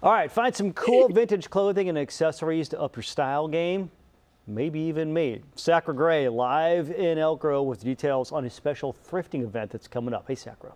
All right, find some cool vintage clothing and accessories to up your style game. Maybe even me. Sacra Gray live in Elk Grove with details on a special thrifting event that's coming up. Hey, Sacra.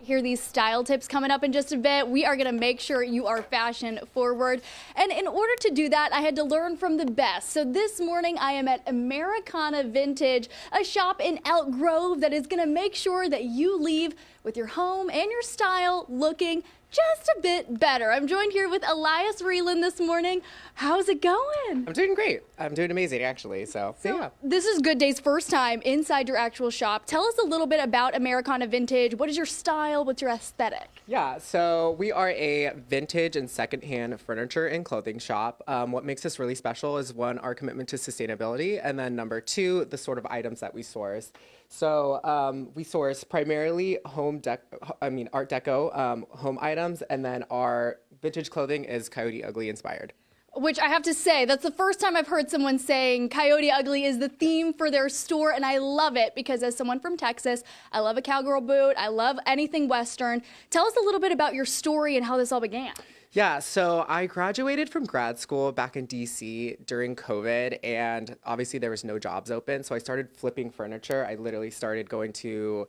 Hear these style tips coming up in just a bit. We are going to make sure you are fashion forward. And in order to do that, I had to learn from the best. So this morning I am at Americana Vintage, a shop in Elk Grove that is going to make sure that you leave with your home and your style looking just a bit better. I'm joined here with Elias Reeland this morning. How's it going? I'm doing great. I'm doing amazing, actually. So yeah. This is Good Day's first time inside your actual shop. Tell us a little bit about Americana Vintage. What is your style? What's your aesthetic? Yeah, so we are a vintage and secondhand furniture and clothing shop. What makes us really special is, one, our commitment to sustainability, and then number two, the sort of items that we source. So we source primarily Art Deco home items, and then our vintage clothing is Coyote Ugly inspired. Which I have to say, that's the first time I've heard someone saying Coyote Ugly is the theme for their store, and I love it because as someone from Texas, I love a cowgirl boot, I love anything Western. Tell us a little bit about your story and how this all began. Yeah, so I graduated from grad school back in DC during COVID, and obviously there was no jobs open, so I started flipping furniture. I literally started going to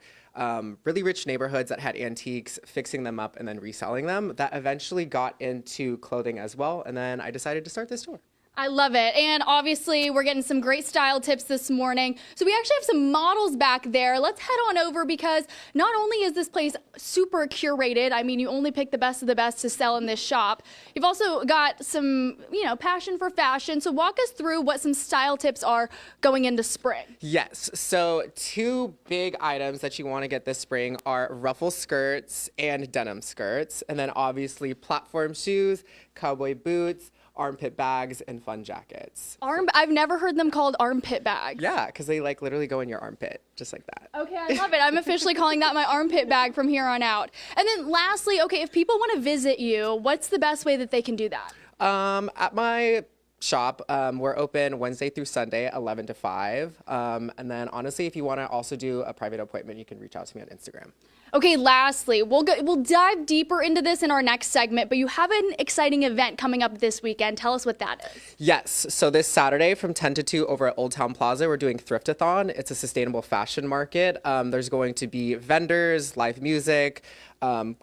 really rich neighborhoods that had antiques, fixing them up, and then reselling them. That eventually got into clothing as well, and then I decided to start this store. I love it. And obviously we're getting some great style tips this morning. So we actually have some models back there. Let's head on over because not only is this place super curated, I mean, you only pick the best of the best to sell in this shop. You've also got some, passion for fashion. So walk us through what some style tips are going into spring. Yes. So two big items that you want to get this spring are ruffle skirts and denim skirts. And then obviously platform shoes, cowboy boots, armpit bags, and fun jackets. I've never heard them called armpit bags. Yeah, because they literally go in your armpit, just like that. Okay, I love it. I'm officially calling that my armpit bag from here on out. And then lastly, okay, if people want to visit you, what's the best way that they can do that? At my shop, we're open Wednesday through Sunday, 11 to 5. And then honestly, if you want to also do a private appointment, you can reach out to me on Instagram. Okay, lastly, we'll dive deeper into this in our next segment, but you have an exciting event coming up this weekend. Tell us what that is. Yes, so this Saturday from 10 to 2 over at Old Town Plaza, we're doing Thriftathon. It's a sustainable fashion market. There's going to be vendors, live music,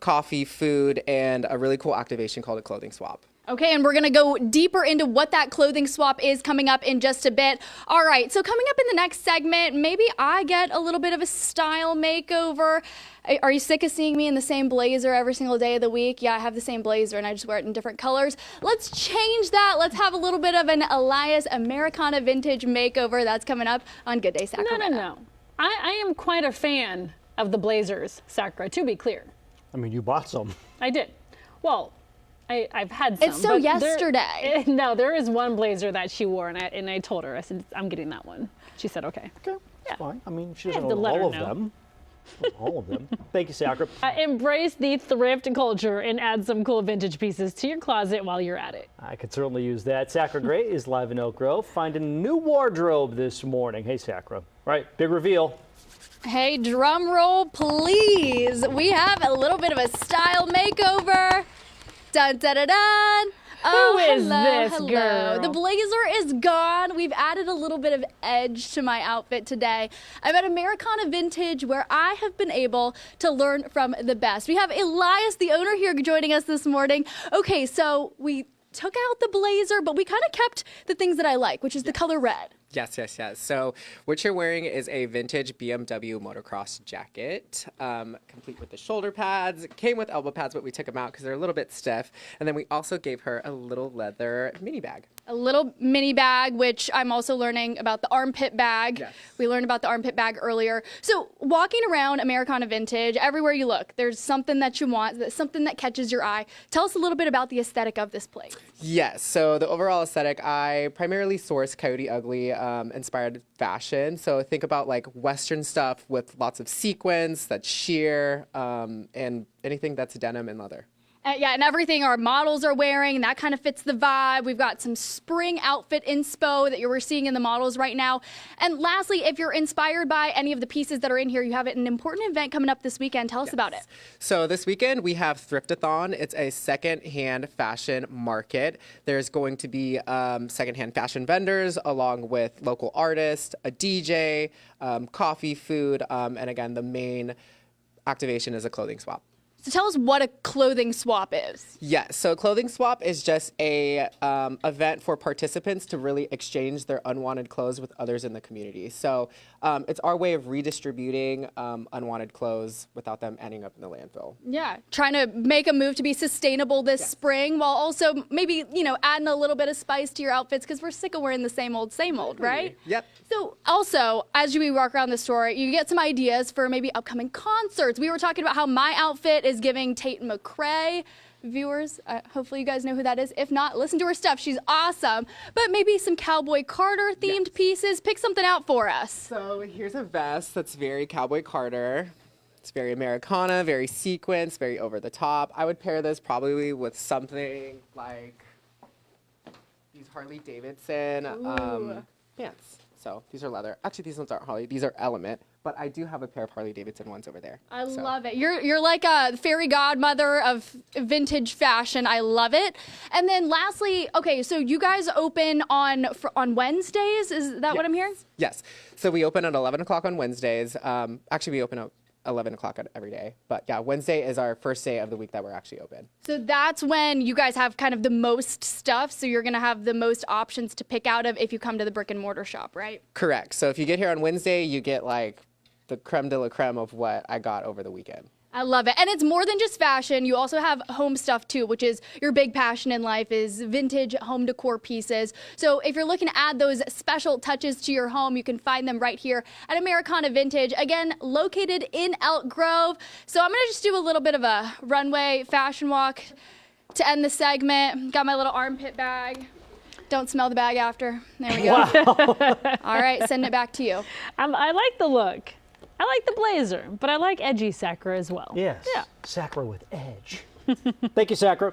coffee, food, and a really cool activation called a clothing swap. Okay, and we're going to go deeper into what that clothing swap is coming up in just a bit. All right, so coming up in the next segment, maybe I get a little bit of a style makeover. Are you sick of seeing me in the same blazer every single day of the week? Yeah, I have the same blazer and I just wear it in different colors. Let's change that. Let's have a little bit of an Elias Americana Vintage makeover. That's coming up on Good Day Sacramento. No. I am quite a fan of the blazers, Sacra, to be clear. I mean, you bought some. I did. Well, I've had some. It's so yesterday. There is one blazer that she wore, and I told her, I said, I'm getting that one. She said, okay. Okay, Yeah. fine. I mean, she doesn't had to own let her all of know. them. All of them. Thank you, Sacra. Embrace the thrift culture and add some cool vintage pieces to your closet while you're at it. I could certainly use that. Sacra Gray is live in Elk Grove. Finding a new wardrobe this morning. Hey, Sacra. Right, big reveal. Hey, drum roll, please. We have a little bit of a style makeover. Dun, dun, dun, dun. Who is hello, this hello. girl? The blazer is gone. We've added a little bit of edge to my outfit today. I'm at Americana Vintage, where I have been able to learn from the best. We have Elias, the owner, here joining us this morning. Okay, so we took out the blazer, but we kind of kept the things that I like, which is the color red. Yes. So what you're wearing is a vintage BMW motocross jacket, complete with the shoulder pads. It came with elbow pads, but we took them out because they're a little bit stiff. And then we also gave her a little leather mini bag. A little mini bag, which I'm also learning about the armpit bag. Yes. We learned about the armpit bag earlier. So walking around Americana Vintage, everywhere you look, there's something that you want, something that catches your eye. Tell us a little bit about the aesthetic of this place. Yes, so the overall aesthetic, I primarily source Coyote Ugly inspired fashion. So think about like Western stuff with lots of sequins, that's sheer, and anything that's denim and leather. Yeah, and everything our models are wearing, and that kind of fits the vibe. We've got some spring outfit inspo that we're seeing in the models right now. And lastly, if you're inspired by any of the pieces that are in here, you have an important event coming up this weekend. Tell us about it. So this weekend we have Thriftathon. It's a secondhand fashion market. There's going to be secondhand fashion vendors along with local artists, a DJ, coffee, food, and again, the main activation is a clothing swap. So tell us what a clothing swap is. Yeah, so clothing swap is just a event for participants to really exchange their unwanted clothes with others in the community. So it's our way of redistributing unwanted clothes without them ending up in the landfill. Yeah, trying to make a move to be sustainable this spring while also maybe, adding a little bit of spice to your outfits because we're sick of wearing the same old, right? Yep. So also, as we walk around the store, you get some ideas for maybe upcoming concerts. We were talking about how my outfit is giving Tate McRae. Viewers, hopefully you guys know who that is. If not, listen to her stuff. She's awesome. But maybe some Cowboy Carter themed pieces. Pick something out for us. So here's a vest that's very Cowboy Carter. It's very Americana, very sequenced, very over the top. I would pair this probably with something like these Harley Davidson pants. So these are leather. Actually, these ones aren't Harley. These are Element. But I do have a pair of Harley Davidson ones over there. I love it. You're like a fairy godmother of vintage fashion. I love it. And then lastly, okay, so you guys open on Wednesdays. Is that what I'm hearing? Yes. So we open at 11 o'clock on Wednesdays. Actually, we open at 11 o'clock every day. But yeah, Wednesday is our first day of the week that we're actually open. So that's when you guys have kind of the most stuff. So you're going to have the most options to pick out of if you come to the brick and mortar shop, right? Correct. So if you get here on Wednesday, you get like the creme de la creme of what I got over the weekend. I love it. And it's more than just fashion. You also have home stuff too, which is your big passion in life is vintage home decor pieces. So if you're looking to add those special touches to your home, you can find them right here at Americana Vintage. Again, located in Elk Grove. So I'm going to just do a little bit of a runway fashion walk to end the segment. Got my little armpit bag. Don't smell the bag after. There we go. Wow. All right, sending it back to you. I like the look. I like the blazer, but I like edgy Sakura as well. Yes. Yeah. Sakura with edge. Thank you, Sakura.